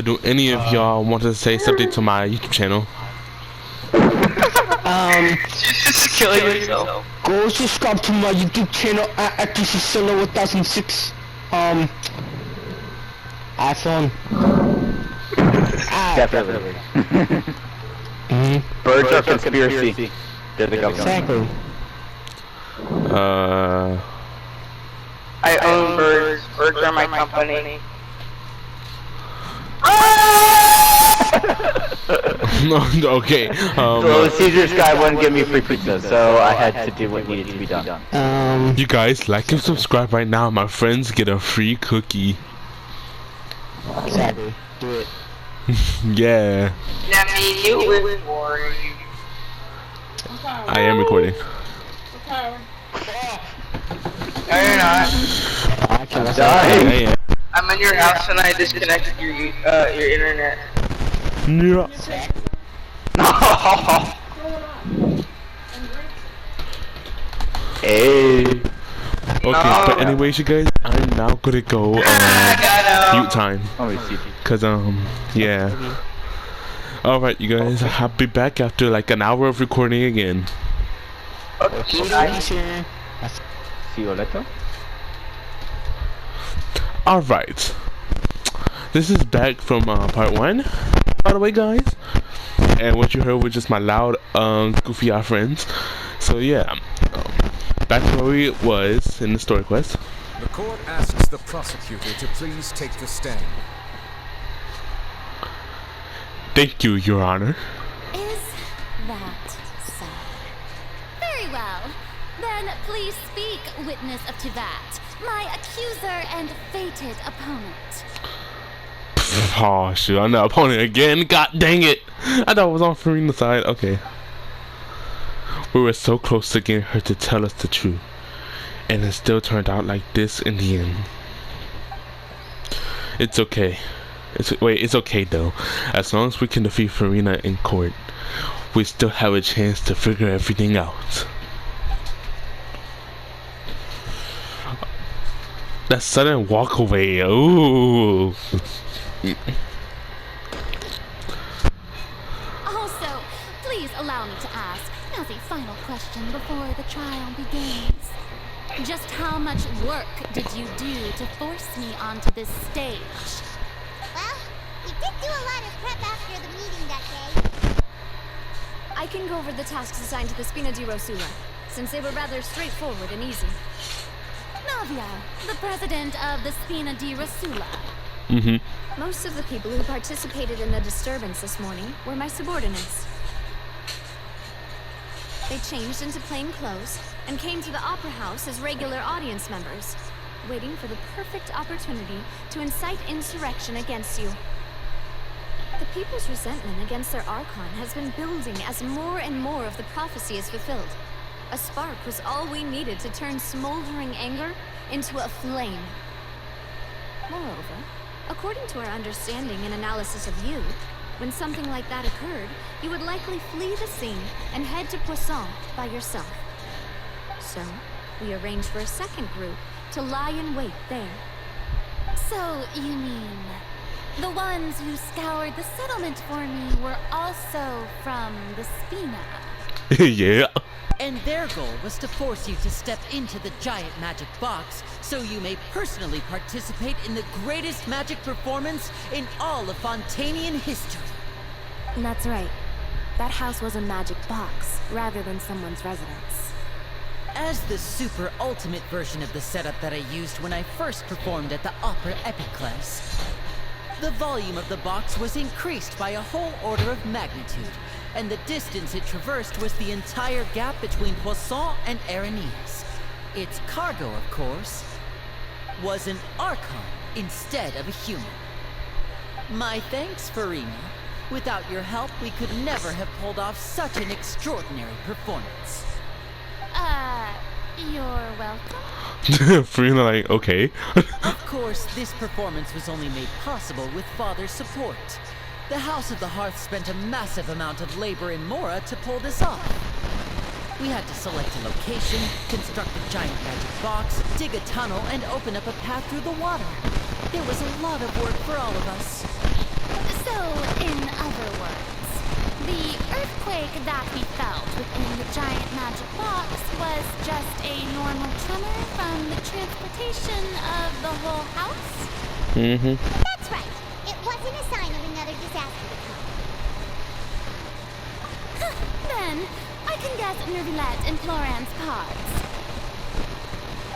Do any of y'all want to say something to my YouTube channel? Just kill yourself. Go subscribe to my YouTube channel at TCSolo1006. iPhone. Definitely. Birds are conspiracy. They're the government. Exactly. I own birds. Birds are my company. Okay. So the Caesar's guy wouldn't give me free pizza, so I had to do what needed to be done. You guys like and subscribe right now. My friends get a free cookie. Exactly. Do it. Yeah. That means you live for it. I am recording. No, you're not. I'm dying. I am. I'm in your house and I disconnected your internet. Yeah. Hey. Okay, but anyways, you guys, I'm now gonna go mute time. Cause yeah. Alright, you guys, I'll be back after like an hour of recording again. See you later. Alright. This is back from part 1, by the way, guys. And what you heard was just my loud, goofy friends. So yeah, back to where we was in the story quest. The court asks the prosecutor to please take the stand. Thank you, Your Honor. Is that so? Very well. Then please speak, witness of Tivat, my accuser and fated opponent. Oh shoot, I'm the opponent again. God dang it! I thought it was on Farina's side. Okay. We were so close to getting her to tell us the truth, and it still turned out like this in the end. It's okay. It's okay though. As long as we can defeat Farina in court, we still have a chance to figure everything out. That sudden walk away. Ooh. Also, please allow me to ask, as a final question before the trial begins. Just how much work did you do to force me onto this stage? Well, we did do a lot of prep after the meeting that day. I can go over the tasks assigned to the Spina di Rosula, since they were rather straightforward and easy. Navia, the president of the Spina di Rosula. Most of the people who participated in the disturbance this morning were my subordinates. They changed into plain clothes and came to the Opera House as regular audience members, waiting for the perfect opportunity to incite insurrection against you. The people's resentment against their Archon has been building as more and more of the prophecy is fulfilled. A spark was all we needed to turn smoldering anger into a flame. Moreover, according to our understanding and analysis of you, when something like that occurred, you would likely flee the scene and head to Poisson by yourself. So, we arranged for a second group to lie in wait there. So, you mean, the ones who scoured the settlement for me were also from the Spina? Yeah. And their goal was to force you to step into the giant magic box so you may personally participate in the greatest magic performance in all of Fontanian history. That's right. That house was a magic box, rather than someone's residence. As the super ultimate version of the setup that I used when I first performed at the Opera Epiclese, the volume of the box was increased by a whole order of magnitude, and the distance it traversed was the entire gap between Poisson and Arenis. Its cargo, of course, was an Archon instead of a human. My thanks, Farina. Without your help, we could never have pulled off such an extraordinary performance. You're welcome. Farina like, okay. Of course, this performance was only made possible with Father's support. The House of the Hearth spent a massive amount of labor in Mora to pull this off. We had to select a location, construct a giant magic box, dig a tunnel, and open up a path through the water. There was a lot of work for all of us. So, in other words, the earthquake that we felt within the giant magic box was just a normal tremor from the transportation of the whole house? Mm-hmm. That's right. It wasn't a sign of another disaster to come. Then, I can guess Nervillette and Floran's parts.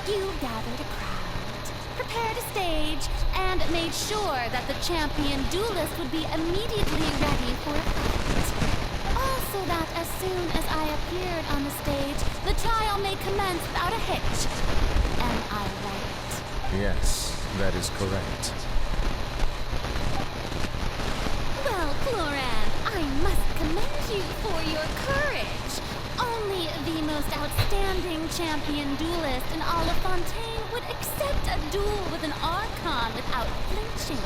You gathered a crowd, prepared a stage, and made sure that the champion duelist would be immediately ready for a fight. Also that as soon as I appeared on the stage, the trial may commence without a hitch. Am I right? Yes, that is correct. Well, Floran, I must commend you for your courage. Only the most outstanding champion duelist in all of Fontaine would accept a duel with an Archon without flinching.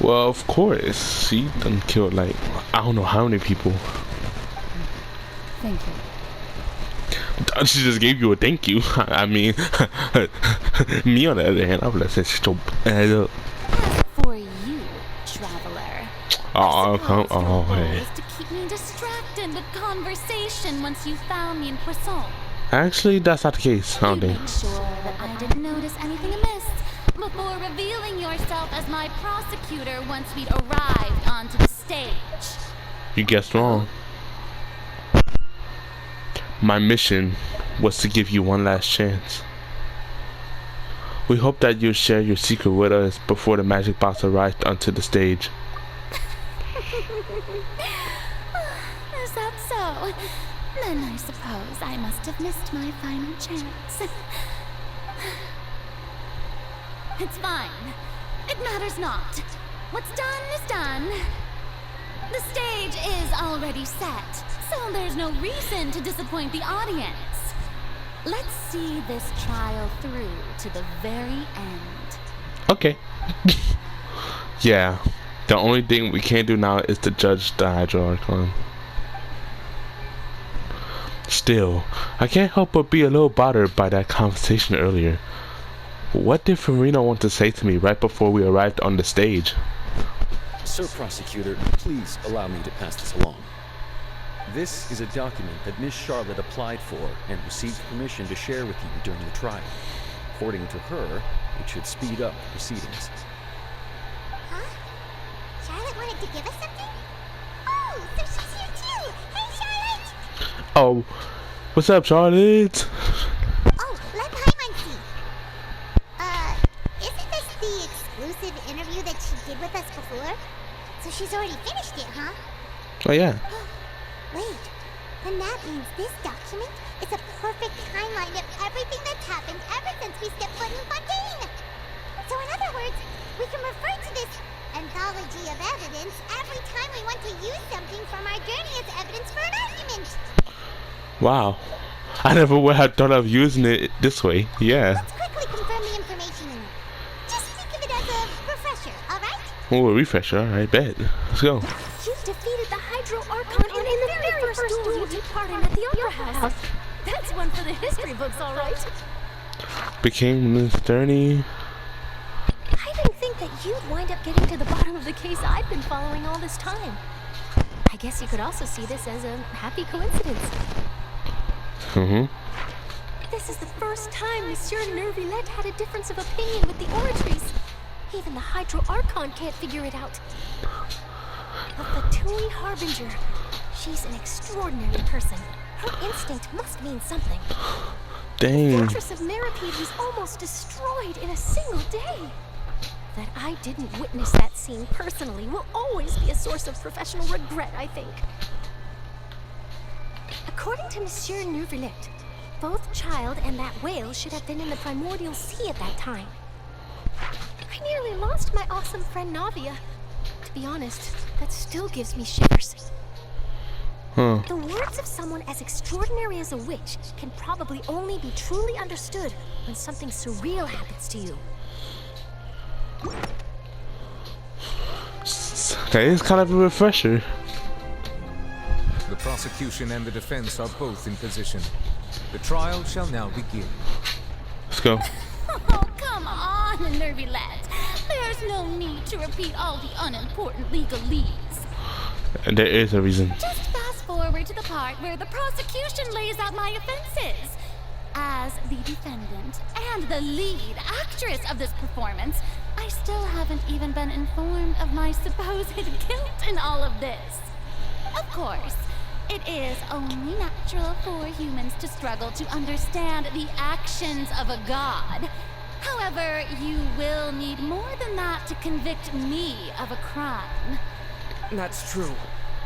Well, of course. She done killed like, I don't know how many people. Thank you. She just gave you a thank you. I mean, me on the other hand, I would have said, shut your head up. As for you, traveler, Hey. to keep me distracted with conversation once you found me in Poisson. Actually, that's not the case. I don't You think. made sure that I didn't notice anything amiss before revealing yourself as my prosecutor once we'd arrived onto the stage. You guessed wrong. My mission was to give you one last chance. We hope that you'll share your secret with us before the magic box arrived onto the stage. Is that so? Then I suppose I must have missed my final chance. It's fine. It matters not. What's done is done. The stage is already set, so there's no reason to disappoint the audience. Let's see this trial through to the very end. Okay. Yeah. The only thing we can't do now is to judge the Hydro Archon. Still, I can't help but be a little bothered by that conversation earlier. What did Farina want to say to me right before we arrived on the stage? Sir Prosecutor, please allow me to pass this along. This is a document that Miss Charlotte applied for and received permission to share with you during the trial. According to her, it should speed up the proceedings. Huh? Charlotte wanted to give us something? Oh, so she's here too! Hey, Charlotte! Oh, what's up, Charlotte? Oh, let Paimon see. Isn't this the exclusive interview that she did with us before? So she's already finished it, huh? Oh, yeah. Wait, then that means this document is a perfect timeline of everything that's happened ever since we stepped foot in Fontaine. So in other words, we can refer to this anthology of evidence every time we want to use something from our journey as evidence for an argument. Wow. I never would have thought of using it this way. Yeah. Let's quickly confirm the information in it. Just think of it as a refresher, alright? Oh, a refresher. Alright, bet. Let's go. You defeated the Hydro Archon in the very first duel you took part in at the Opera House. That's one for the history books, all right. Became Miss Sterney. I didn't think that you'd wind up getting to the bottom of the case I've been following all this time. I guess you could also see this as a happy coincidence. This is the first time Monsieur Nervillette had a difference of opinion with the oratories. Even the Hydro Archon can't figure it out. But the Tui Harbinger, she's an extraordinary person. Her instinct must mean something. Dang. The Fortress of Meripede was almost destroyed in a single day. That I didn't witness that scene personally will always be a source of professional regret, I think. According to Monsieur Nervillette, both Child and that whale should have been in the primordial sea at that time. I nearly lost my awesome friend Navia. To be honest, that still gives me shivers. The words of someone as extraordinary as a witch can probably only be truly understood when something surreal happens to you. That is kind of a refresher. The prosecution and the defense are both in position. The trial shall now begin. Let's go. Oh, come on, Nervylette. There's no need to repeat all the unimportant legalese. And there is a reason. Just fast forward to the part where the prosecution lays out my offenses. As the defendant and the lead actress of this performance, I still haven't even been informed of my supposed guilt in all of this. Of course, it is only natural for humans to struggle to understand the actions of a god. However, you will need more than that to convict me of a crime. That's true.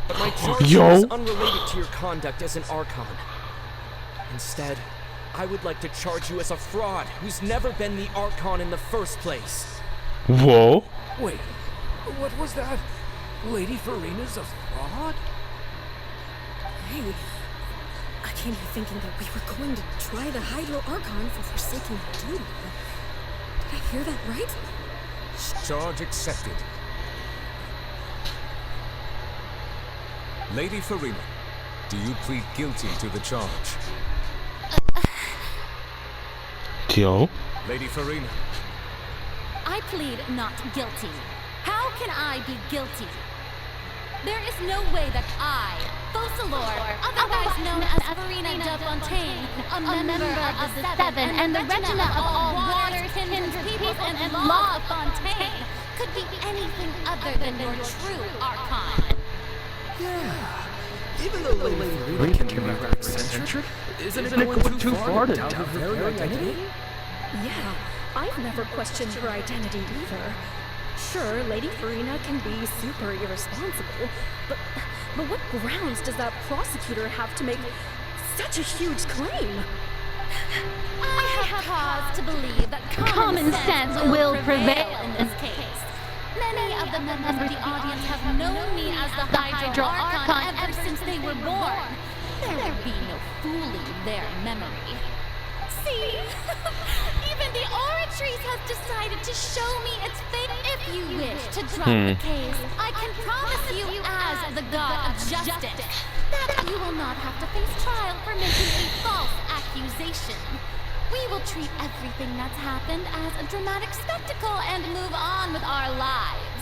But my charge is unrelated to your conduct as an Archon. Instead, I would like to charge you as a fraud who's never been the Archon in the first place. Whoa. Wait, what was that? Lady Farina's a fraud? Hey, I came here thinking that we were going to try the Hydro Archon for forsaking her duty. Did I hear that right? Charge accepted. Lady Farina, do you plead guilty to the charge? Yo. Lady Farina. I plead not guilty. How can I be guilty? There is no way that I, Focalor, otherwise known as Farina de Fontaine, a member of the Seven and the Regina of all waters, kindred peoples, and law of Fontaine, could be anything other than your true Archon. Yeah. Even though Lady Farina can be rather eccentric, isn't it going too far to doubt her very identity? Yeah, I've never questioned her identity either. Sure, Lady Farina can be super irresponsible, but what grounds does that prosecutor have to make such a huge claim? I have cause to believe that common sense will prevail in this case. Many of the members of the audience have known me as the Hydro Archon ever since they were born. There will be no fooling their memory. See? Even the Oratrice has decided to show me its fate. If you wish to drop the case, I can promise you as the god of justice that you will not have to face trial for making a false accusation. We will treat everything that's happened as a dramatic spectacle and move on with our lives.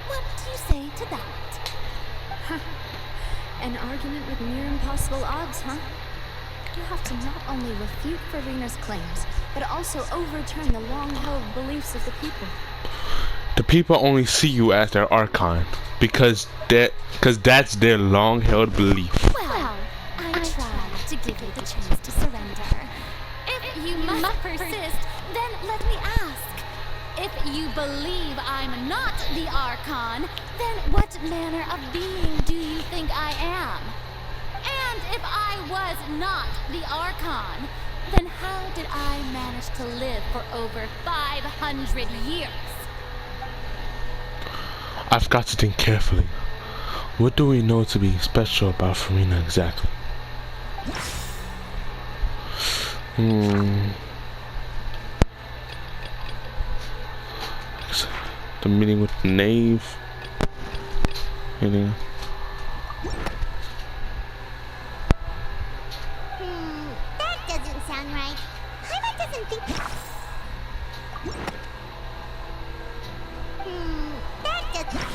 What do you say to that? An argument with near impossible odds, huh? You have to not only refute Farina's claims, but also overturn the long-held beliefs of the people. The people only see you as their Archon because that's their long-held belief. Well, I tried to give you the chance to surrender. If you must persist, then let me ask. If you believe I'm not the Archon, then what manner of being do you think I am? And if I was not the Archon, then how did I manage to live for over 500 years? I've got to think carefully. What do we know to be special about Farina exactly? The meeting with the knave. Meeting. That doesn't sound right. Paimon doesn't think... that doesn't...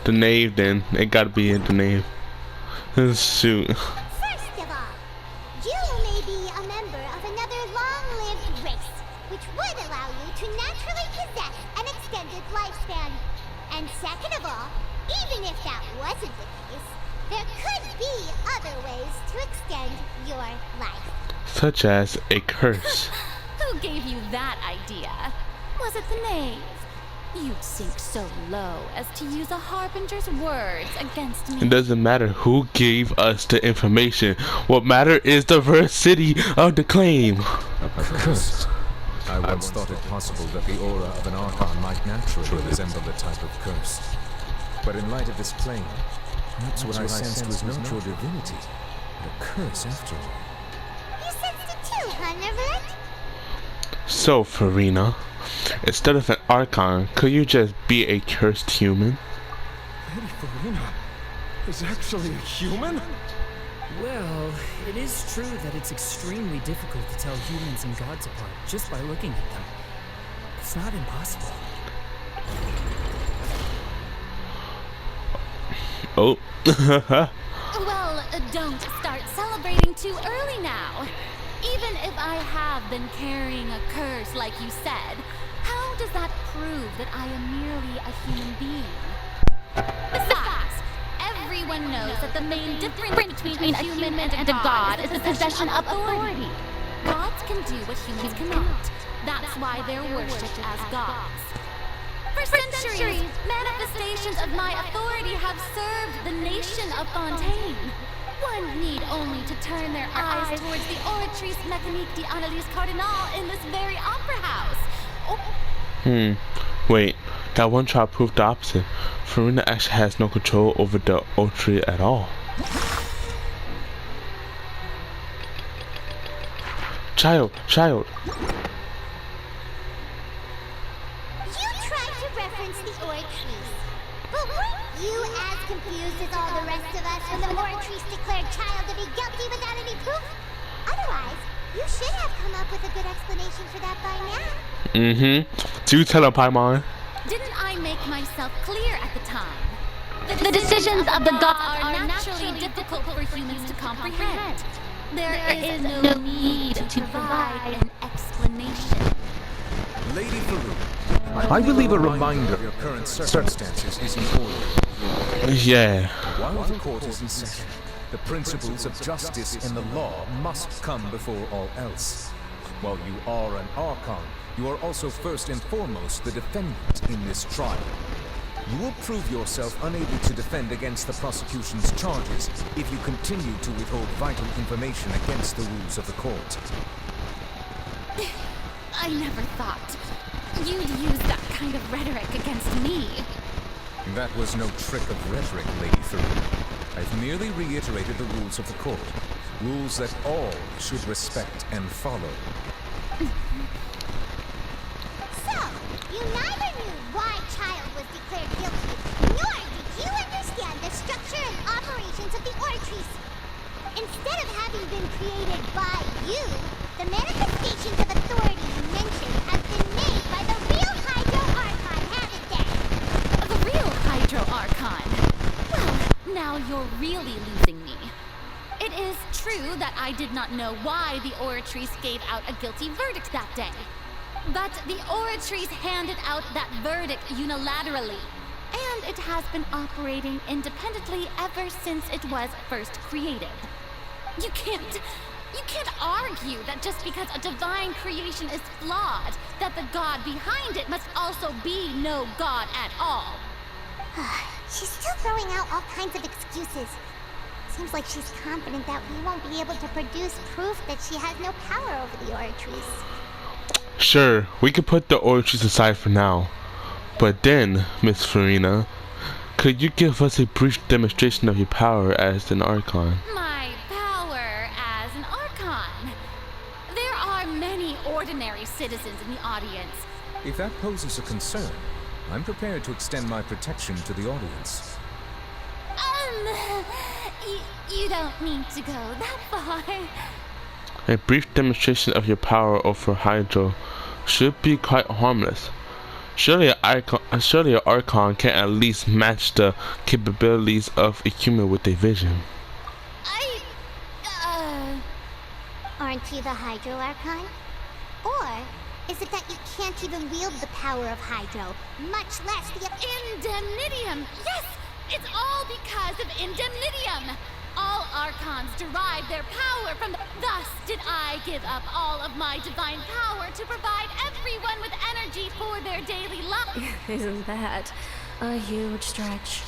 The knave then. It gotta be in the knave. Shoot. First of all, you may be a member of another long-lived race, which would allow you to naturally possess an extended lifespan. And second of all, even if that wasn't the case, there could be other ways to extend your life. Such as a curse. Who gave you that idea? Was it the knave? You'd sink so low as to use a harbinger's words against me. It doesn't matter who gave us the information. What matters is the veracity of the claim. A curse. I once thought it possible that the aura of an Archon might naturally resemble the type of curse. But in light of this claim, perhaps what I sensed was not your divinity, but a curse after all. You sensed it too, huh, Nervylette? So, Farina, instead of an Archon, could you just be a cursed human? Lady Farina is actually a human? Well, it is true that it's extremely difficult to tell humans and gods apart just by looking at them. It's not impossible. Oh. Well, don't start celebrating too early now. Even if I have been carrying a curse like you said, how does that prove that I am merely a human being? Besides, everyone knows that the main difference between a human and a god is the possession of authority. Gods can do what humans cannot. That's why they're worshipped as gods. For centuries, manifestations of my authority have served the nation of Fontaine. One need only to turn their eyes towards the Oratrice Mécanique d'Analyse Cardinal in this very opera house. Wait, that one child proved the opposite. Farina actually has no control over the Oratory at all. Child. You tried to reference the Oratrice, but weren't you as confused as all the rest of us when the Oratrice declared Child to be guilty without any proof? Otherwise, you should have come up with a good explanation for that by now. Do tell her, Paimon. Didn't I make myself clear at the time? The decisions of the gods are naturally difficult for humans to comprehend. There is no need to provide an explanation. Lady Farouk, I believe a reminder of your current circumstances is in order. Yeah. While the court is in session, the principles of justice and the law must come before all else. While you are an Archon, you are also first and foremost the defendant in this trial. You will prove yourself unable to defend against the prosecution's charges if you continue to withhold vital information against the rules of the court. I never thought you'd use that kind of rhetoric against me. That was no trick of rhetoric, Lady Farouk. I've merely reiterated the rules of the court. Rules that all should respect and follow. So, you neither knew why Child was declared guilty, nor did you understand the structure and operations of the Oratrice. Instead of having been created by you, the manifestations of authority you mentioned have been made by the real Hydro Archon, haven't they? The real Hydro Archon? Well, now you're really losing me. It is true that I did not know why the Oratrice gave out a guilty verdict that day. But the Oratrice handed out that verdict unilaterally, and it has been operating independently ever since it was first created. You can't argue that just because a divine creation is flawed, that the god behind it must also be no god at all. She's still throwing out all kinds of excuses. Seems like she's confident that we won't be able to produce proof that she has no power over the Oratrice. Sure, we could put the Oratrice aside for now. But then, Miss Farina, could you give us a brief demonstration of your power as an Archon? My power as an Archon? There are many ordinary citizens in the audience. If that poses a concern, I'm prepared to extend my protection to the audience. You don't need to go that far. A brief demonstration of your power over Hydro should be quite harmless. Surely an Archon can at least match the capabilities of a human with a vision. Aren't you the Hydro Archon? Or is it that you can't even wield the power of Hydro, much less the Indemnitium! Yes! It's all because of Indemnitium! All Archons derive their power from Thus did I give up all of my divine power to provide everyone with energy for their daily life. Isn't that a huge stretch?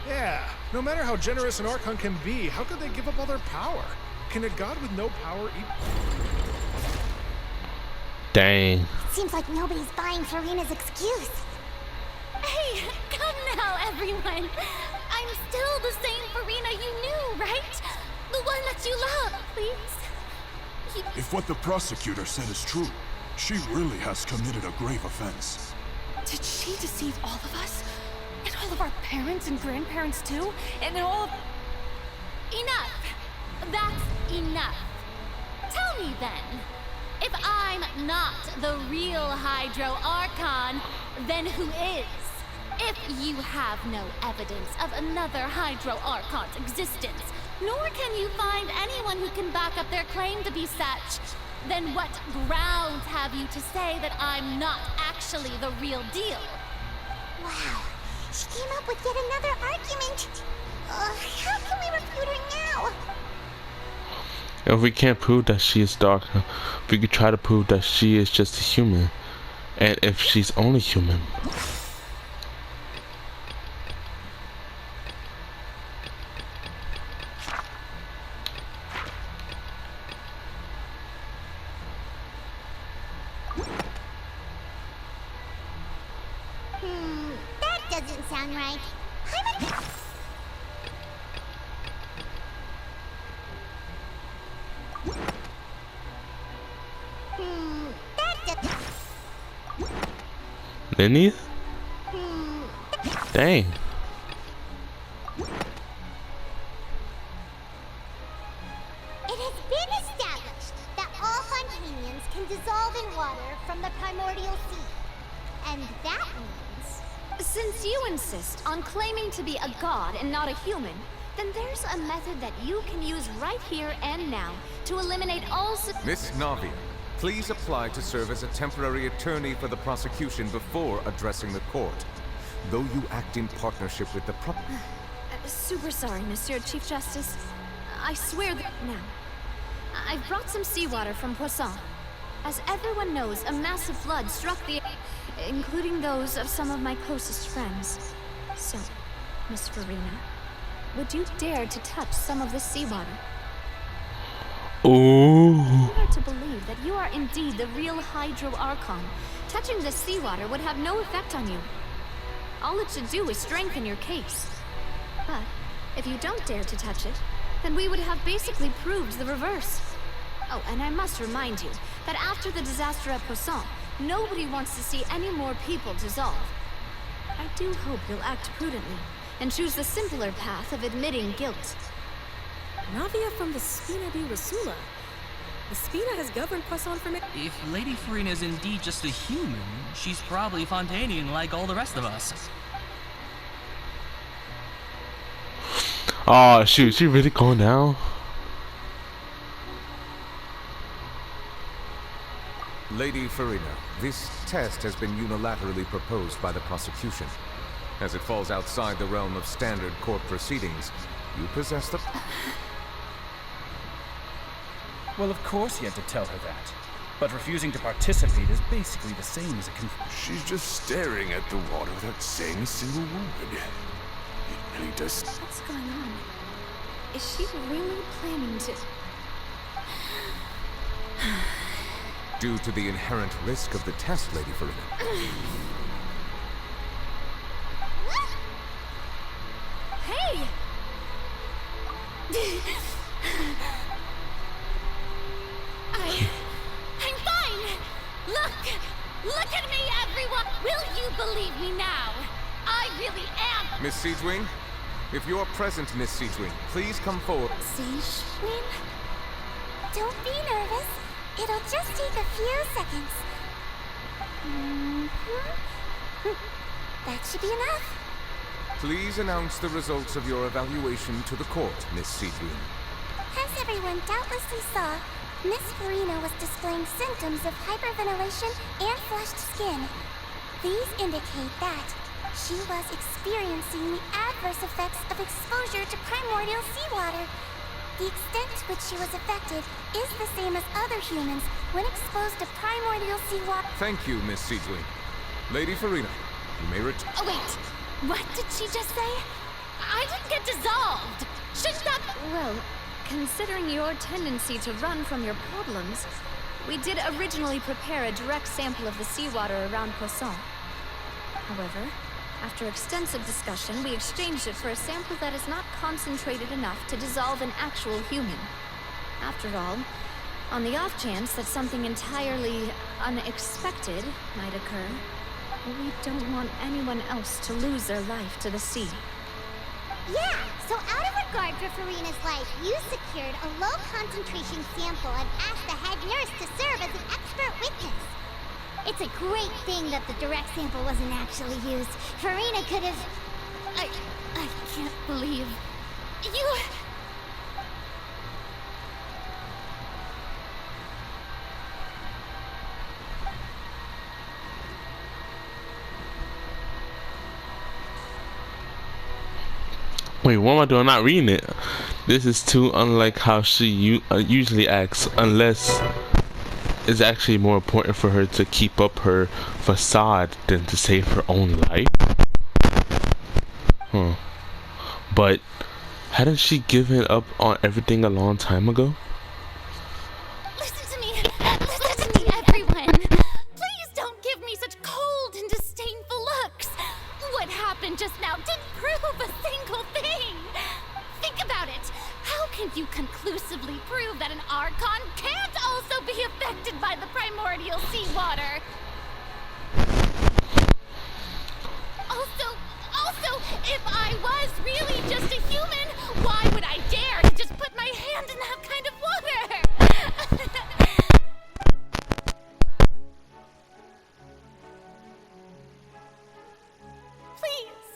Yeah, no matter how generous an Archon can be, how could they give up all their power? Can a god with no power Dang. Seems like nobody's buying Farina's excuse. Hey, come now, everyone. I'm still the same Farina you knew, right? The one that you love, please. If what the prosecutor said is true, she really has committed a grave offense. Did she deceive all of us? And all of our parents and grandparents too? And all of... Enough! That's enough. Tell me then, if I'm not the real Hydro Archon, then who is? If you have no evidence of another Hydro Archon's existence, nor can you find anyone who can back up their claim to be such, then what grounds have you to say that I'm not actually the real deal? Wow, she came up with yet another argument. How can we refute her now? If we can't prove that she is dark, we could try to prove that she is just a human. And if she's only human. That doesn't sound right. Lenny? Dang. It has been established that all Fontanians can dissolve in water from the primordial sea. And that means... Since you insist on claiming to be a god and not a human, then there's a method that you can use right here and now to eliminate all... Miss Navia, please apply to serve as a temporary attorney for the prosecution before addressing the court. Though you act in partnership with the Super sorry, Monsieur Chief Justice. I swear that... Now, I've brought some seawater from Poisson. As everyone knows, a massive flood struck the... including those of some of my closest friends. So, Miss Farina, would you dare to touch some of this seawater? Ooh. In order to believe that you are indeed the real Hydro Archon, touching this seawater would have no effect on you. All it should do is strengthen your case. But if you don't dare to touch it, then we would have basically proved the reverse. Oh, and I must remind you that after the disaster at Poisson, nobody wants to see any more people dissolve. I do hope you'll act prudently and choose the simpler path of admitting guilt. Navia from the Spina di Rasula. The Spina has governed Poisson for many... If Lady Farina is indeed just a human, she's probably Fontanian like all the rest of us. Oh shoot, she really going down? Lady Farina, this test has been unilaterally proposed by the prosecution. As it falls outside the realm of standard court proceedings, you possess the... Well, of course you had to tell her that. But refusing to participate is basically the same as a She's just staring at the water without saying a single word. It really does... What's going on? Is she really planning to... Due to the inherent risk of the test, Lady Farina. Hey! I'm fine! Look at me, everyone! Will you believe me now? I really am! Miss Siegewing? If you're present, Miss Siegewing, please come forward. Siegewing? Don't be nervous. It'll just take a few seconds. That should be enough. Please announce the results of your evaluation to the court, Miss Siegewing. As everyone doubtlessly saw, Miss Farina was displaying symptoms of hyperventilation and flushed skin. These indicate that she was experiencing the adverse effects of exposure to primordial seawater. The extent to which she was affected is the same as other humans when exposed to primordial seawater. Thank you, Miss Siegewing. Lady Farina, you may return. Oh, wait. What did she just say? I didn't get dissolved. Shouldn't that... Well, considering your tendency to run from your problems, we did originally prepare a direct sample of the seawater around Poisson. However, after extensive discussion, we exchanged it for a sample that is not concentrated enough to dissolve an actual human. After all, on the off chance that something entirely unexpected might occur, we don't want anyone else to lose their life to the sea. Yeah, so out of regard for Farina's life, you secured a low concentration sample and asked the head nurse to serve as an expert witness. It's a great thing that the direct sample wasn't actually used. Farina could have... I can't believe... You... Wait, what am I doing? I'm not reading it. This is too unlike how she usually acts, unless it's actually more important for her to keep up her facade than to save her own life. But hadn't she given up on everything a long time ago? Listen to me, everyone. Please don't give me such cold and disdainful looks. What happened just now didn't prove a single thing. Think about it. How can you conclusively prove that an Archon can't also be affected by the primordial seawater? Also, if I was really just a human, why would I dare to just put my hand in that kind of water? Please,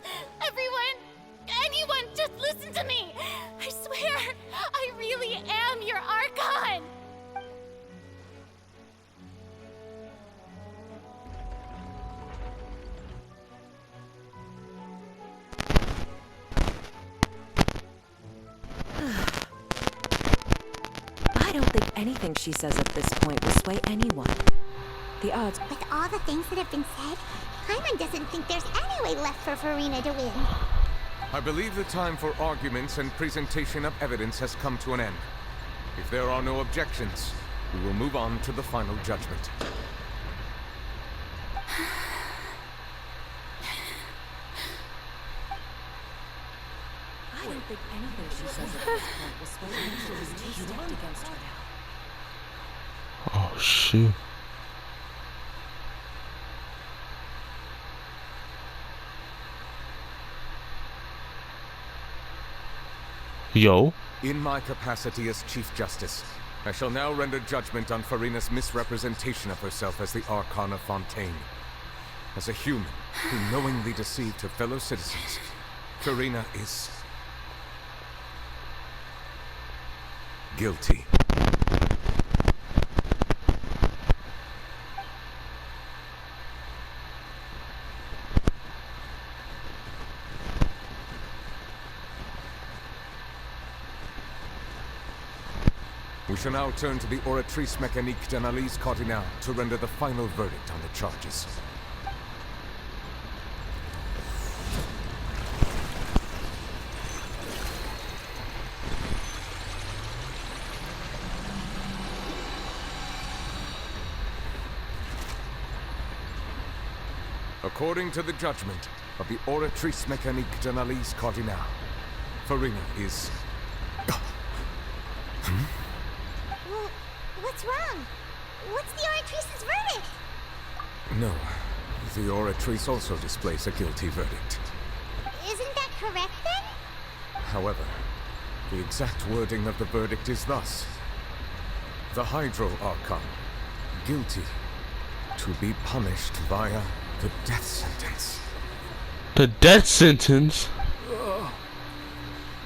everyone, anyone, just listen to me. I swear, I really am your Archon. I don't think anything she says at this point will sway anyone. The odds... With all the things that have been said, Paimon doesn't think there's any way left for Farina to win. I believe the time for arguments and presentation of evidence has come to an end. If there are no objections, we will move on to the final judgment. I don't think anything she says at this point will sway anyone who's too stacked against her now. Oh, shoot. Yo. In my capacity as Chief Justice, I shall now render judgment on Farina's misrepresentation of herself as the Archon of Fontaine. As a human who knowingly deceived her fellow citizens, Farina is... guilty. We shall now turn to the Oratrice Mécanique d'Analyse Cardinal to render the final verdict on the charges. According to the judgment of the Oratrice Mécanique d'Analyse Cardinal, Farina is... Well, what's wrong? What's the Oratrice's verdict? No, the Oratrice also displays a guilty verdict. Isn't that correct then? However, the exact wording of the verdict is thus. The Hydro Archon, guilty, to be punished via the death sentence. The death sentence?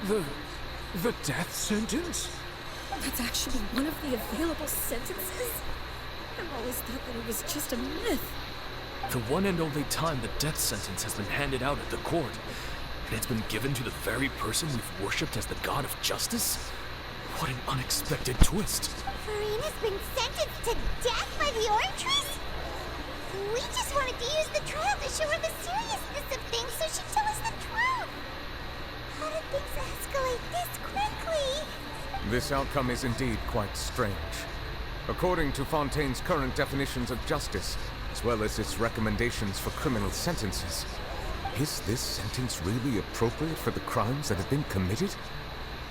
The death sentence? That's actually one of the available sentences? I've always thought that it was just a myth. The one and only time the death sentence has been handed out at the court, and it's been given to the very person we've worshipped as the god of justice? What an unexpected twist. Farina's been sentenced to death by the Oratrice? We just wanted to use the trial to show her the seriousness of things so she'd tell us the truth. How did things escalate this quickly? This outcome is indeed quite strange. According to Fontaine's current definitions of justice, as well as its recommendations for criminal sentences, is this sentence really appropriate for the crimes that have been committed?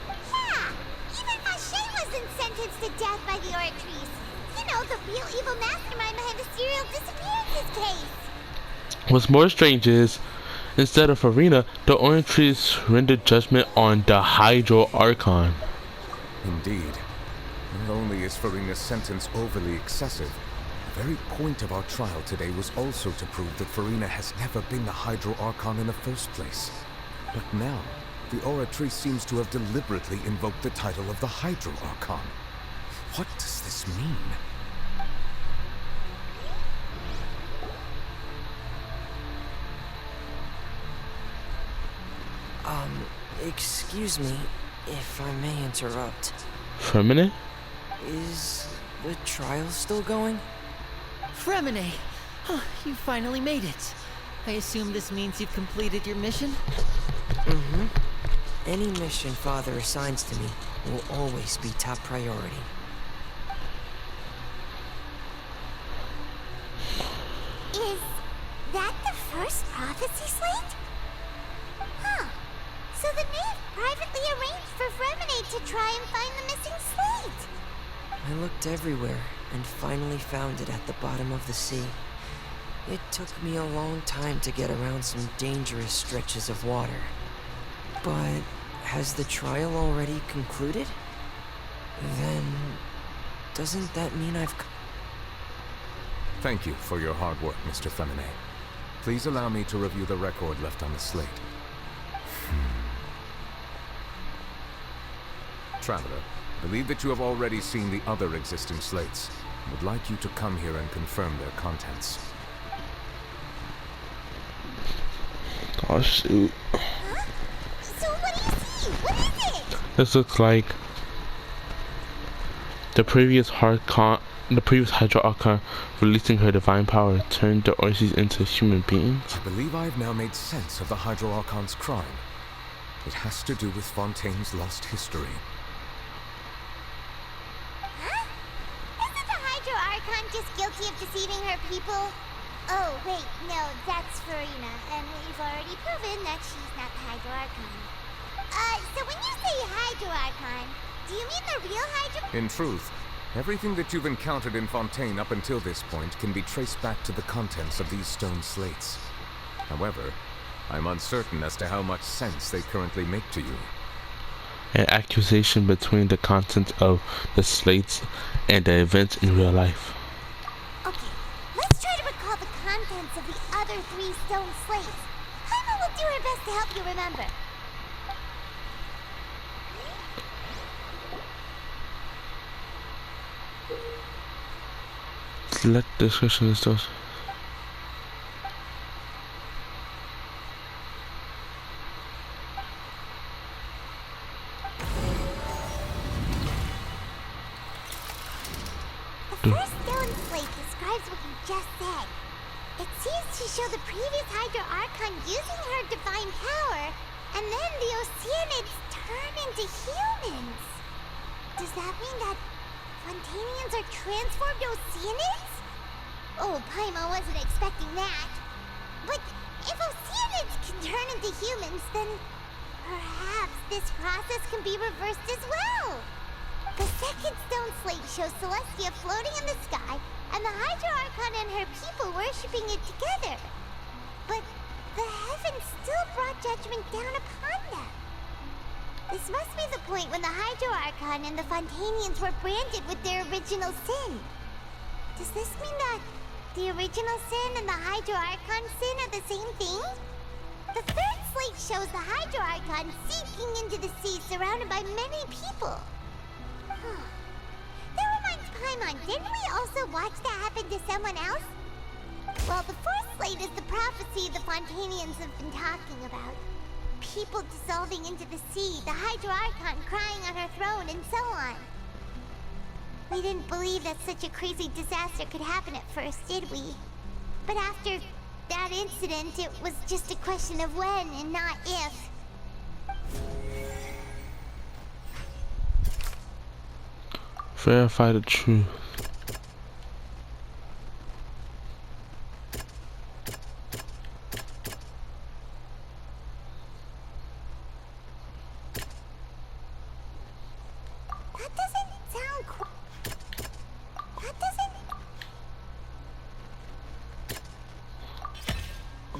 Yeah! Even Fauché wasn't sentenced to death by the Oratrice. You know, the real evil mastermind behind the serial disappearances case. What's more strange is Instead of Farina, the Orange Trees rendered judgment on the Hydro Archon. Indeed. Not only is Farina's sentence overly excessive, the very point of our trial today was also to prove that Farina has never been the Hydro Archon in the first place. But now, the Aura Tree seems to have deliberately invoked the title of the Hydro Archon. What does this mean? Excuse me, if I may interrupt. For a minute? Is the trial still going? Fremine! Oh, you finally made it. I assume this means you've completed your mission? Mm-hmm. Any mission Father assigns to me will always be top priority. Is that the first prophecy slate? Huh. So the knave privately arranged for Fremine to try and find the missing slate. I looked everywhere and finally found it at the bottom of the sea. It took me a long time to get around some dangerous stretches of water. But has the trial already concluded? Then doesn't that mean I've... Thank you for your hard work, Mr. Fremine. Please allow me to review the record left on the slate. Traveler, I believe that you have already seen the other existing slates. I would like you to come here and confirm their contents. Oh shoot. Huh? So what do you see? What is it? This looks like the previous Hydro Archon releasing her divine power turned the Orsies into human beings. I believe I have now made sense of the Hydro Archon's crime. It has to do with Fontaine's lost history. Huh? Isn't the Hydro Archon just guilty of deceiving her people? Oh, wait, no, that's Farina, and we've already proven that she's not the Hydro Archon. So when you say Hydro Archon, do you mean the real Hydro? In truth, everything that you've encountered in Fontaine up until this point can be traced back to the contents of these stone slates. However, I'm uncertain as to how much sense they currently make to you. An accusation between the contents of the slates and the events in real life. Okay, let's try to recall the contents of the other 3 stone slates. Paimon will do her best to help you remember. Select description of those. The first stone slate describes what you just said. It seems to show the previous Hydro Archon using her divine power, and then the Oceanids turn into humans. Does that mean that Fontainians are transformed Oceanids? Oh, Paimon wasn't expecting that. But if Oceanids can turn into humans, then perhaps this process can be reversed as well. The second stone slate shows Celestia floating in the sky, and the Hydro Archon and her people worshipping it together. But the heavens still brought judgment down upon them. This must be the point when the Hydro Archon and the Fontainians were branded with their original sin. Does this mean that the original sin and the Hydro Archon sin are the same thing? The third slate shows the Hydro Archon sinking into the sea surrounded by many people. That reminds Paimon, didn't we also watch that happen to someone else? Well, the fourth slate is the prophecy the Fontainians have been talking about. People dissolving into the sea, the Hydro Archon crying on her throne, and so on. We didn't believe that such a crazy disaster could happen at first, did we? But after that incident, it was just a question of when and not if. Verify the truth. That doesn't sound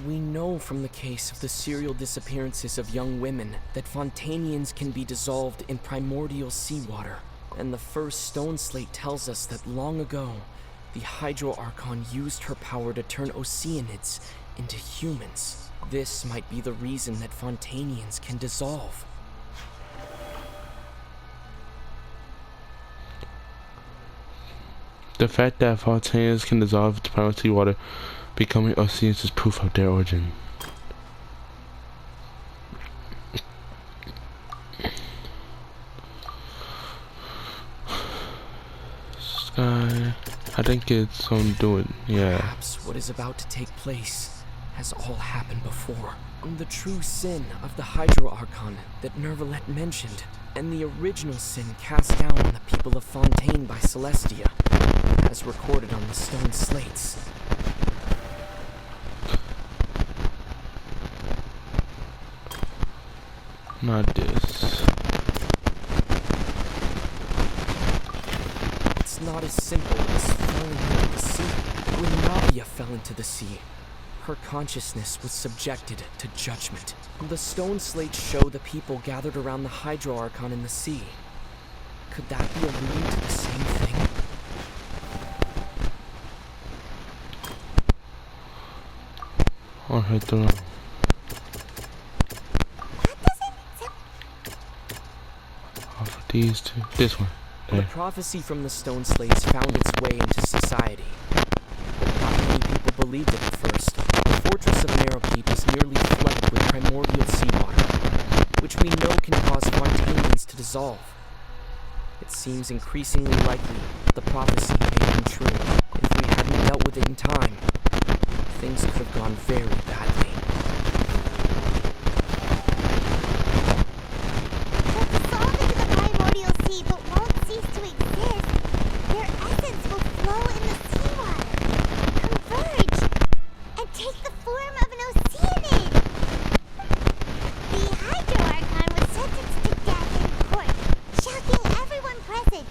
We know from the case of the serial disappearances of young women that Fontanians can be dissolved in primordial seawater. And the first stone slate tells us that long ago, the Hydro Archon used her power to turn Oceanids into humans. This might be the reason that Fontanians can dissolve. The fact that Fontanians can dissolve into primal seawater, becoming Oceanids, is proof of their origin. Sky, I think it's doing, yeah. Perhaps what is about to take place has all happened before. The true sin of the Hydro Archon that Nervalet mentioned, and the original sin cast down on the people of Fontaine by Celestia, as recorded on the stone slates. Not this. It's not as simple as falling into the sea. When Navia fell into the sea, her consciousness was subjected to judgment. The stone slates show the people gathered around the Hydro Archon in the sea. Could that be alluding to the same thing? Or her throne. Off of these two. This one. The prophecy from the stone slates found its way into society. But not many people believed it at first. The fortress of Narrowkeep is nearly flooded with primordial seawater, which we know can cause Fontanians to dissolve. It seems increasingly likely that the prophecy may have been true. If we hadn't dealt with it in time, things could have gone very badly. They'll dissolve into the primordial sea but won't cease to exist. Their essence will flow in the seawater, converge, and take the form of an Oceanid. The Hydro Archon was sentenced to death in court, shocking everyone present.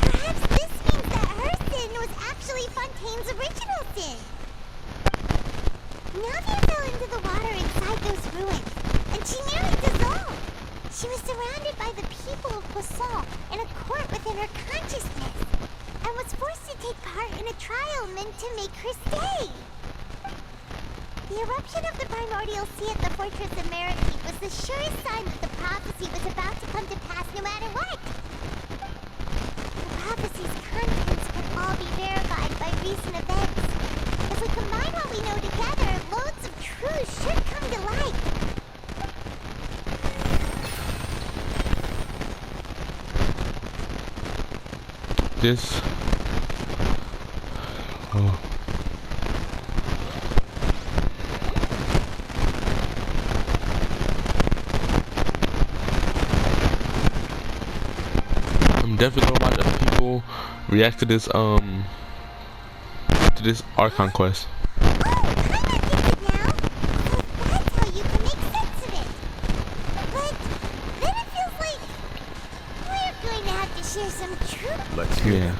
Perhaps this means that her sin was actually Fontaine's original sin. Navia fell into the water inside those ruins, and she nearly dissolved. She was surrounded by the people of Poisson in a court within her consciousness, and was forced to take part in a trial meant to make her stay. The eruption of the primordial sea at the fortress of Marrakech was the surest sign that the prophecy was about to come to pass no matter what. The prophecy's contents could all be verified by recent events. If we combine what we know together, loads of truths should come to light. This. Oh. I'm definitely gonna watch other people react to this Archon quest. Let's hear Yeah.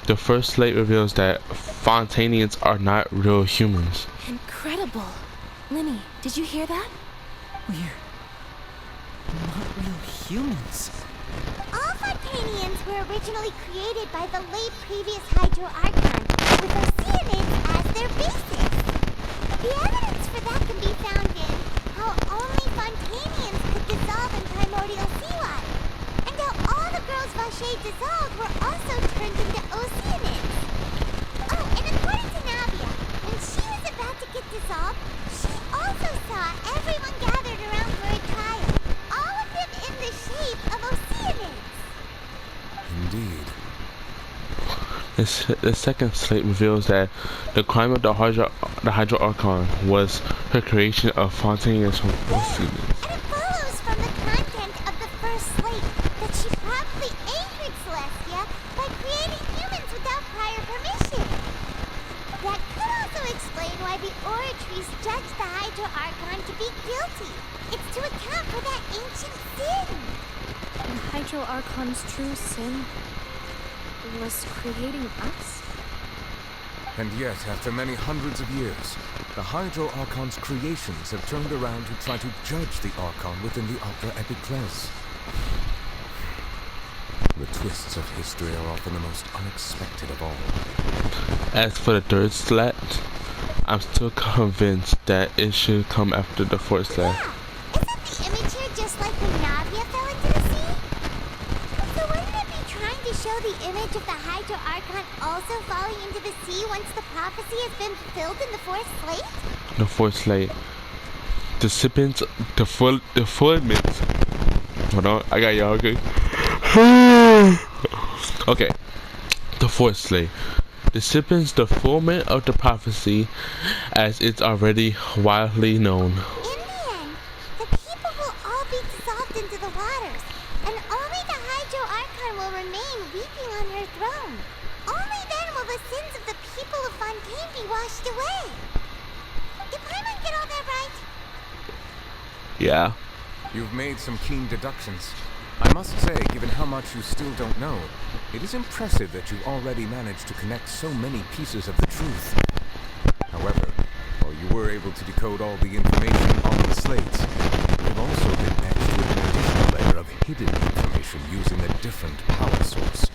The first slate reveals that Fontanians are not real humans. Incredible. Linny, did you hear that? We're not real humans. All Fontanians were originally created by the late previous Hydro Archon, with Oceanids as their basis. The evidence for that can be found in how only Fontanians could dissolve in primordial seawater, and how all the girls Vacher dissolved were also turned into Oceanids. Oh, and according to Navia, when she was about to get dissolved, she also saw everyone gathered around for a trial, all of them in the shape of Oceanids. Indeed. The second slate reveals that the crime of the Hydro Archon was her creation of Fontanians from Oceanids. And it follows from the content of the first slate that she probably angered Celestia by creating humans without prior permission. That could also explain why the Oratries judged the Hydro Archon to be guilty. It's to account for that ancient sin. The Hydro Archon's true sin was creating us? And yet, after many hundreds of years, the Hydro Archon's creations have turned around to try to judge the Archon within the Opera Epiclese. The twists of history are often the most unexpected of all. As for the third slat, I'm still convinced that it should come after the fourth slat. Isn't the image here just like when Navia fell into the sea? So wouldn't it be trying to show the image of the Hydro Archon also falling into the sea once the prophecy has been fulfilled in the fourth slate? The fourth slate. The sippins, the fulmints. Hold on, I got y'all, okay? Okay. The fourth slate. Disciplines the fulfillment of the prophecy as it's already widely known. In the end, the people will all be dissolved into the waters, and only the Hydro Archon will remain weeping on her throne. Only then will the sins of the people of Fontaine be washed away. Did Paimon get all that right? Yeah. You've made some keen deductions. I must say, given how much you still don't know, it is impressive that you've already managed to connect so many pieces of the truth. However, while you were able to decode all the information on the slates, you've also been etched with an additional layer of hidden information using a different power source.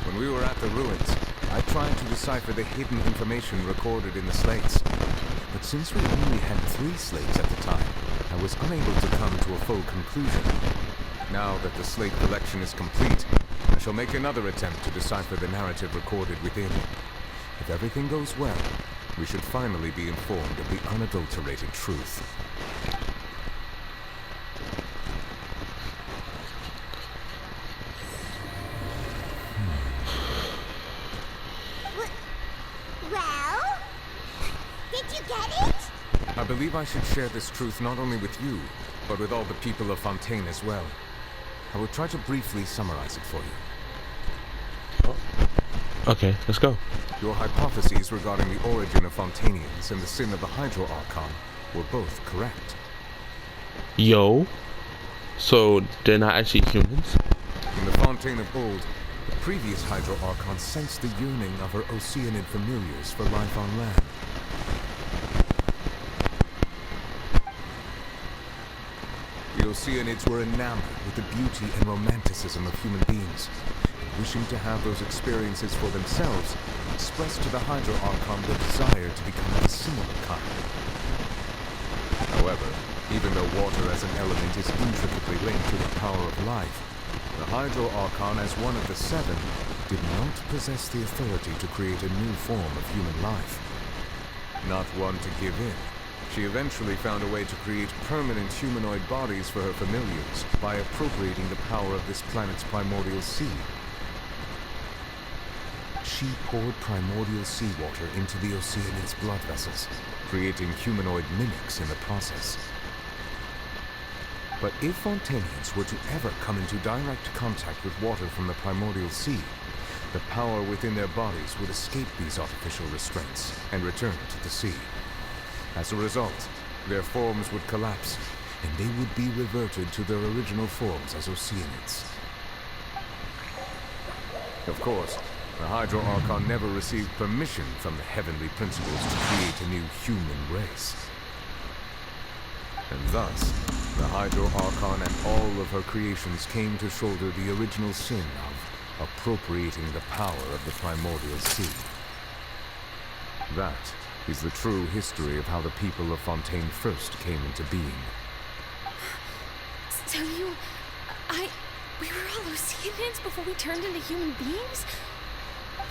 When we were at the ruins, I tried to decipher the hidden information recorded in the slates. But since we only had 3 slates at the time, I was unable to come to a full conclusion. Now that the slate collection is complete, I shall make another attempt to decipher the narrative recorded within. If everything goes well, we should finally be informed of the unadulterated truth. Well? Did you get it? I believe I should share this truth not only with you, but with all the people of Fontaine as well. I will try to briefly summarize it for you. Okay, let's go. Your hypotheses regarding the origin of Fontainians and the sin of the Hydro Archon were both correct. Yo. So, they're not actually humans? In the Fontaine of old, the previous Hydro Archon sensed the yearning of her Oceanid familiars for life on land. The Oceanids were enamored with the beauty and romanticism of human beings, and wishing to have those experiences for themselves, expressed to the Hydro Archon the desire to become of a similar kind. However, even though water as an element is intricately linked to the power of life, the Hydro Archon, as one of the 7, did not possess the authority to create a new form of human life. Not one to give in, she eventually found a way to create permanent humanoid bodies for her familiars by appropriating the power of this planet's primordial sea. She poured primordial seawater into the Oceanids' blood vessels, creating humanoid mimics in the process. But if Fontainians were to ever come into direct contact with water from the primordial sea, the power within their bodies would escape these artificial restraints and return to the sea. As a result, their forms would collapse, and they would be reverted to their original forms as Oceanids. Of course, the Hydro Archon never received permission from the heavenly principles to create a new human race. And thus, the Hydro Archon and all of her creations came to shoulder the original sin of appropriating the power of the primordial sea. That is the true history of how the people of Fontaine first came into being. So we were all Oceanids before we turned into human beings?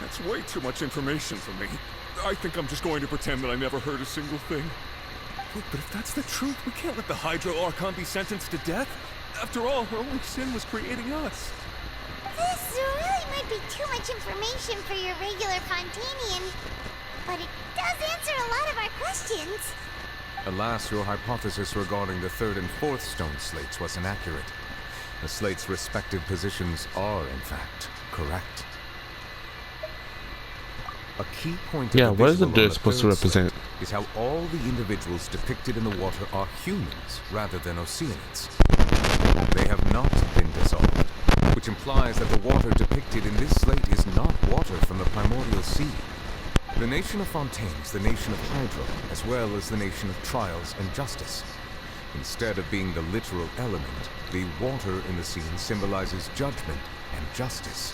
That's way too much information for me. I think I'm just going to pretend that I never heard a single thing. Look, but if that's the truth, we can't let the Hydro Archon be sentenced to death. After all, her only sin was creating us. This really might be too much information for your regular Fontainian, but it does answer a lot of our questions. Alas, your hypothesis regarding the 3rd and 4th stone slates was inaccurate. The slates' respective positions are, in fact, correct. A key point of what is the visual dirt on the supposed to 3rd represent? slate is how all the individuals depicted in the water are humans rather than Oceanids. They have not been dissolved, which implies that the water depicted in this slate is not water from the primordial sea. The nation of Fontaine is the nation of Hydro, as well as the nation of trials and justice. Instead of being the literal element, the water in the scene symbolizes judgment and justice.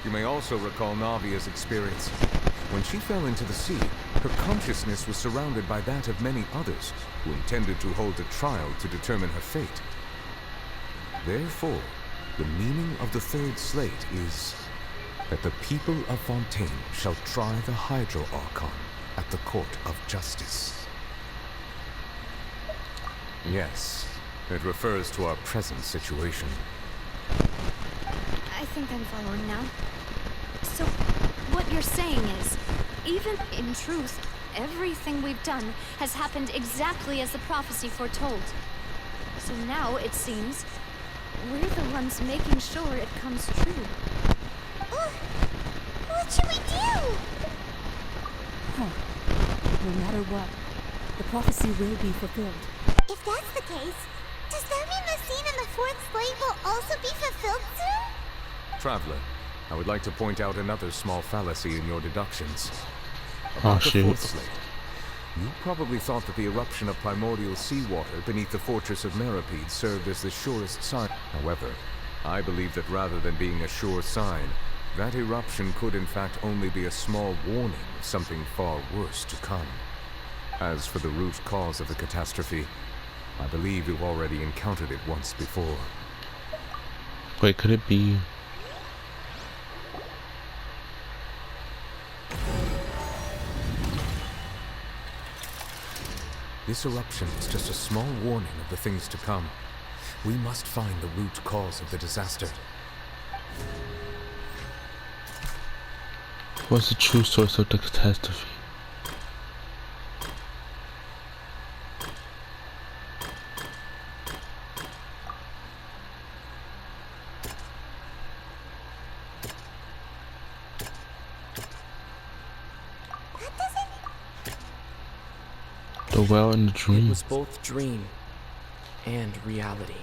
You may also recall Navia's experience. When she fell into the sea, her consciousness was surrounded by that of many others who intended to hold a trial to determine her fate. Therefore, the meaning of the third slate is that the people of Fontaine shall try the Hydro Archon at the court of justice. Yes, it refers to our present situation. I think I'm following now. So, what you're saying is, even in truth, everything we've done has happened exactly as the prophecy foretold. So now, it seems, we're the ones making sure it comes true. What should we do? No matter what, the prophecy will be fulfilled. If that's the case, does that mean the scene in the fourth slate will also be fulfilled soon? Traveler, I would like to point out another small fallacy in your deductions. Oh, About the shit. fourth slate. You probably thought that the eruption of primordial seawater beneath the fortress of Meripede served as the surest sign. However, I believe that rather than being a sure sign, that eruption could in fact only be a small warning of something far worse to come. As for the root cause of the catastrophe, I believe you've already encountered it once before. Wait, could it be? This eruption is just a small warning of the things to come. We must find the root cause of the disaster. What's the true source of the catastrophe? The well and the dream. It was both dream and reality.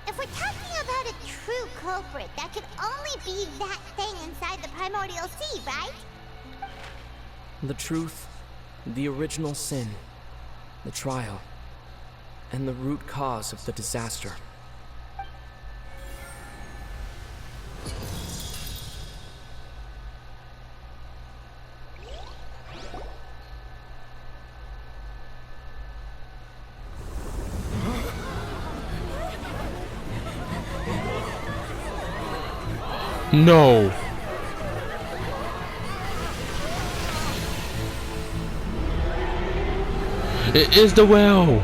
If we're talking about a true culprit, that could only be that thing inside the primordial sea, right? The truth, the original sin, the trial, and the root cause of the disaster. No. It is the well.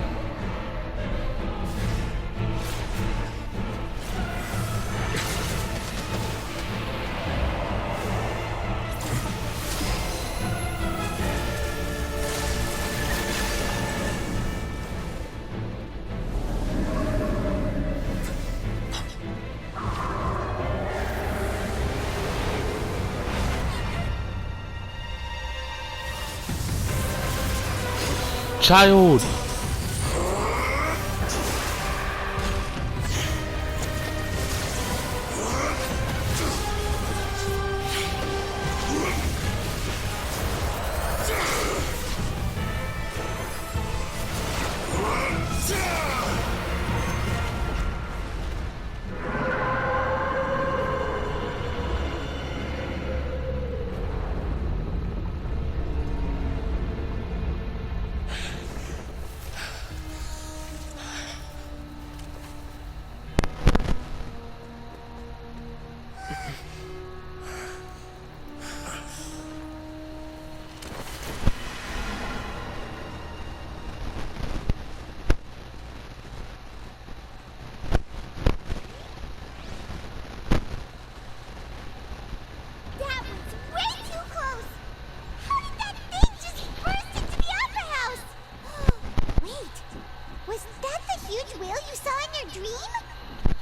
Child.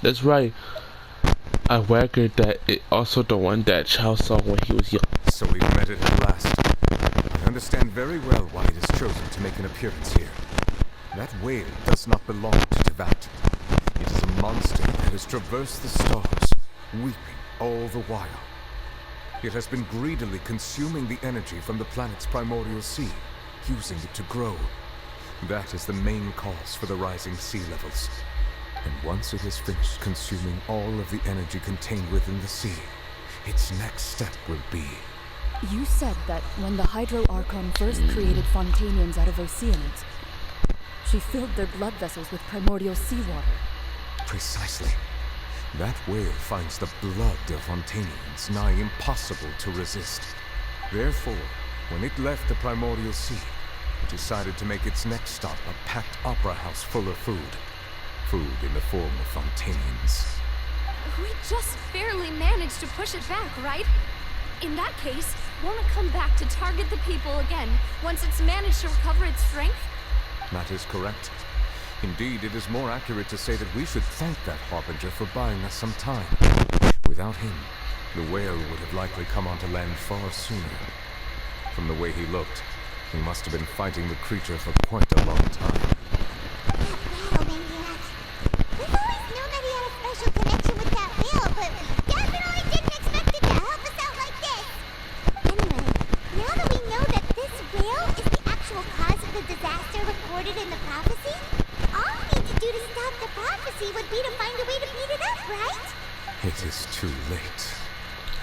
That's right. I reckon that it also the one that Chow saw when he was young. So we've met it at last. I understand very well why it has chosen to make an appearance here. That whale does not belong to Tevat. It is a monster that has traversed the stars, weeping all the while. It has been greedily consuming the energy from the planet's primordial sea, using it to grow. That is the main cause for the rising sea levels. And once it has finished consuming all of the energy contained within the sea, its next step will be... You said that when the Hydro Archon first created Fontanians out of Oceanids, she filled their blood vessels with primordial seawater. Precisely. That whale finds the blood of Fontanians nigh impossible to resist. Therefore, when it left the primordial sea, it decided to make its next stop a packed opera house full of food. Food in the form of Fontanians. We just barely managed to push it back, right? In that case, won't it come back to target the people again once it's managed to recover its strength? That is correct. Indeed, it is more accurate to say that we should thank that Harbinger for buying us some time. Without him, the whale would have likely come onto land far sooner. From the way he looked, he must have been fighting the creature for quite a long time. That maniac. We've always known that he had a special connection with that whale, but we definitely didn't expect it to help us out like this. Anyway, now that we know that this whale is the actual cause of the disaster recorded in the prophecy, all we need to do to stop the prophecy would be to find a way to beat it up, right? It is too late.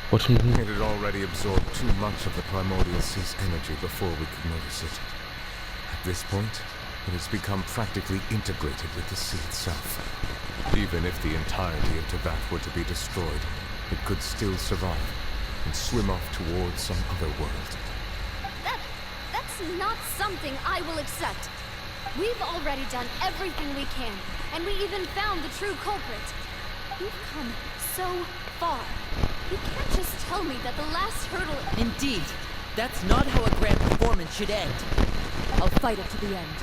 What do you mean? It had already absorbed too much of the primordial sea's energy before we could notice it. At this point, it has become practically integrated with the sea itself. Even if the entirety of Teyvat were to be destroyed, it could still survive and swim off towards some other world. That's not something I will accept. We've already done everything we can, and we even found the true culprit. We've come so far. You can't just tell me that the last hurdle... Indeed. That's not how a grand performance should end. I'll fight it to the end.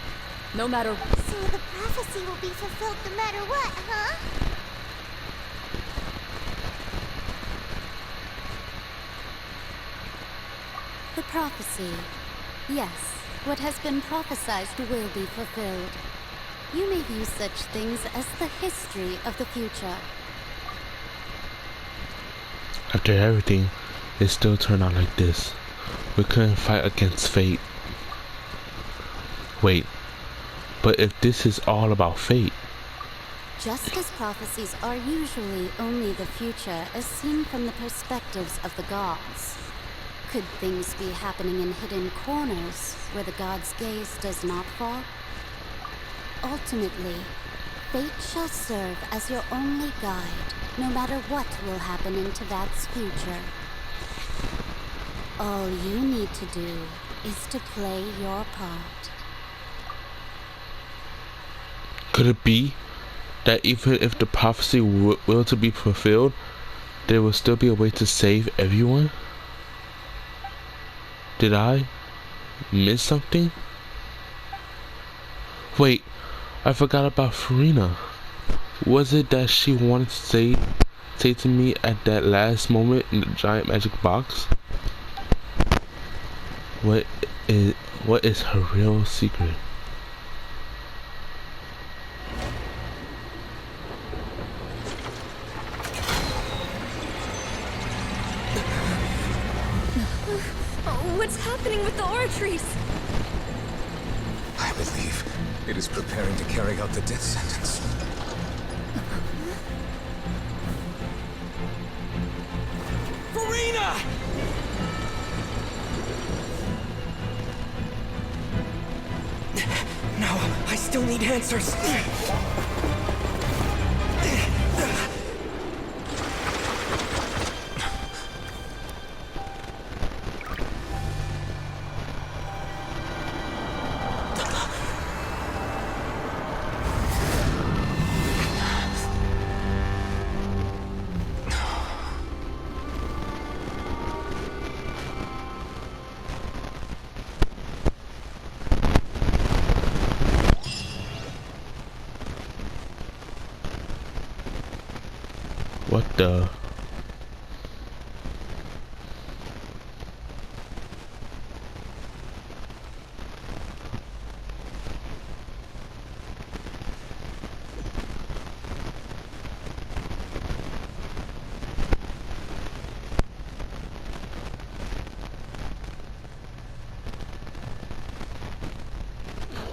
No matter... So the prophecy will be fulfilled no matter what, huh? The prophecy. Yes, what has been prophesied will be fulfilled. You may view such things as the history of the future. After everything, it still turned out like this. We couldn't fight against fate. Wait, but if this is all about fate... Just as prophecies are usually only the future as seen from the perspectives of the gods, could things be happening in hidden corners where the gods' gaze does not fall? Ultimately, fate shall serve as your only guide, no matter what will happen in Teyvat's future. All you need to do is to play your part. Could it be that even if the prophecy will to be fulfilled, there will still be a way to save everyone? Did I miss something? Wait, I forgot about Farina. Was it that she wanted to say to me at that last moment in the giant magic box? What is her real secret? What's happening with the aura trees? I believe it is preparing to carry out the death sentence. Farina! No, I still need answers. What the?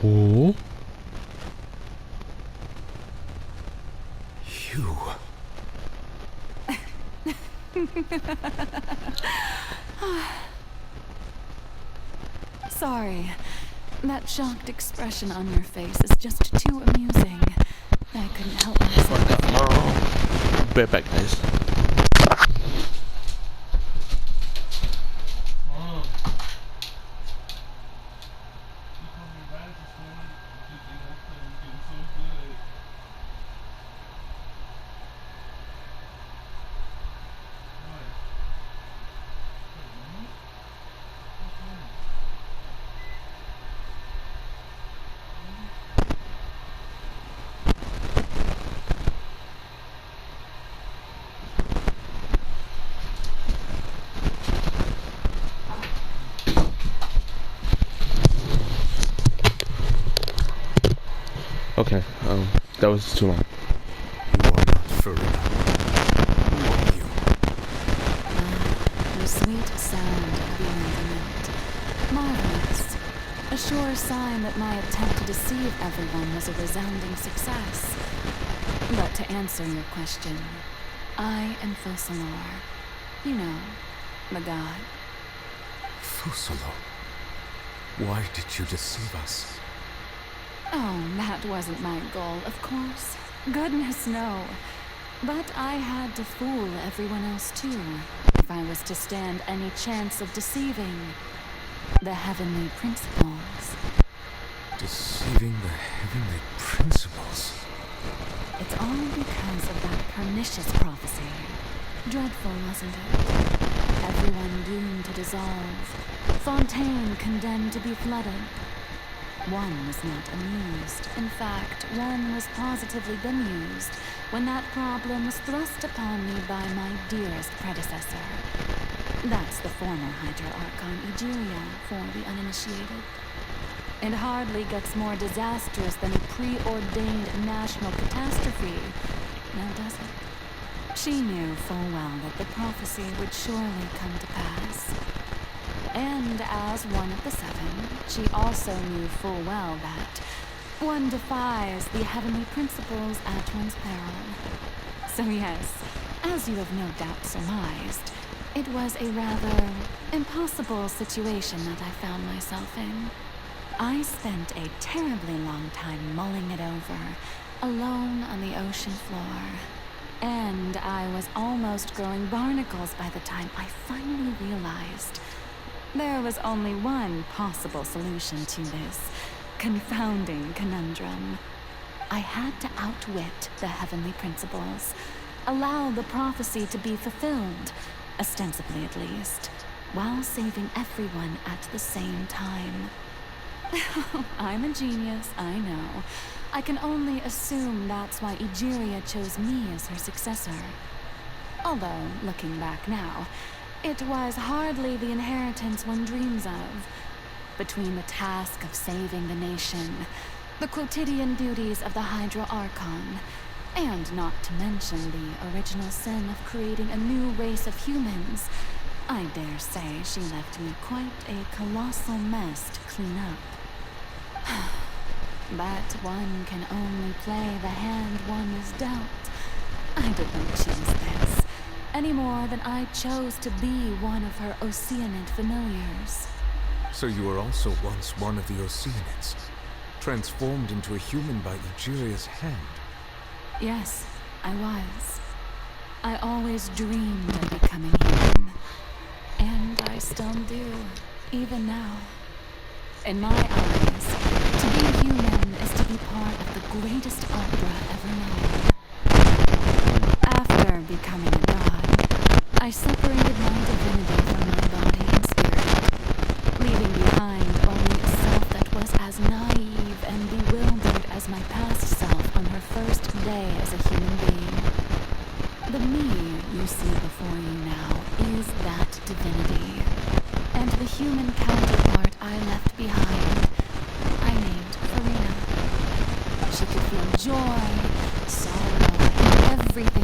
Oh. You. Sorry. That shocked expression on your face is just too amusing. I couldn't help myself. Bet back, guys. Okay, that was too long. You are not Farina. Who are you? The sweet sound of bewilderment. Marvelous. A sure sign that my attempt to deceive everyone was a resounding success. But to answer your question, I am Focalor. You know, the god. Focalor? Why did you deceive us? Oh, that wasn't my goal, of course. Goodness, no. But I had to fool everyone else too, if I was to stand any chance of deceiving the heavenly principles. Deceiving the heavenly principles? It's all because of that pernicious prophecy. Dreadful, wasn't it? Everyone doomed to dissolve. Fontaine condemned to be flooded. One was not amused. In fact, one was positively bemused when that problem was thrust upon me by my dearest predecessor. That's the former Hydra Archon Egeria for the uninitiated. It hardly gets more disastrous than a preordained national catastrophe, now does it? She knew full well that the prophecy would surely come to pass. And as one of the seven, she also knew full well that one defies the heavenly principles at one's peril. So yes, as you have no doubt surmised, it was a rather impossible situation that I found myself in. I spent a terribly long time mulling it over, alone on the ocean floor. And I was almost growing barnacles by the time I finally realized there was only one possible solution to this confounding conundrum. I had to outwit the heavenly principles, allow the prophecy to be fulfilled, ostensibly at least, while saving everyone at the same time. I'm a genius, I know. I can only assume that's why Egeria chose me as her successor. Although, looking back now, it was hardly the inheritance one dreams of. Between the task of saving the nation, the quotidian duties of the Hydra Archon, and not to mention the original sin of creating a new race of humans, I dare say she left me quite a colossal mess to clean up. But one can only play the hand one is dealt. I didn't choose this, any more than I chose to be one of her Oceanid familiars. So you were also once one of the Oceanids, transformed into a human by Egeria's hand? Yes, I was. I always dreamed of becoming human. And I still do, even now. In my eyes, to be human is to be part of the greatest opera ever known. After becoming a god, I separated my divinity from my body and spirit, leaving behind only a self that was as naive and bewildered as my past self on her first day as a human being. The me you see before you now is that divinity, and the human counterpart I left behind, I named Farina. She could feel joy, sorrow, and everything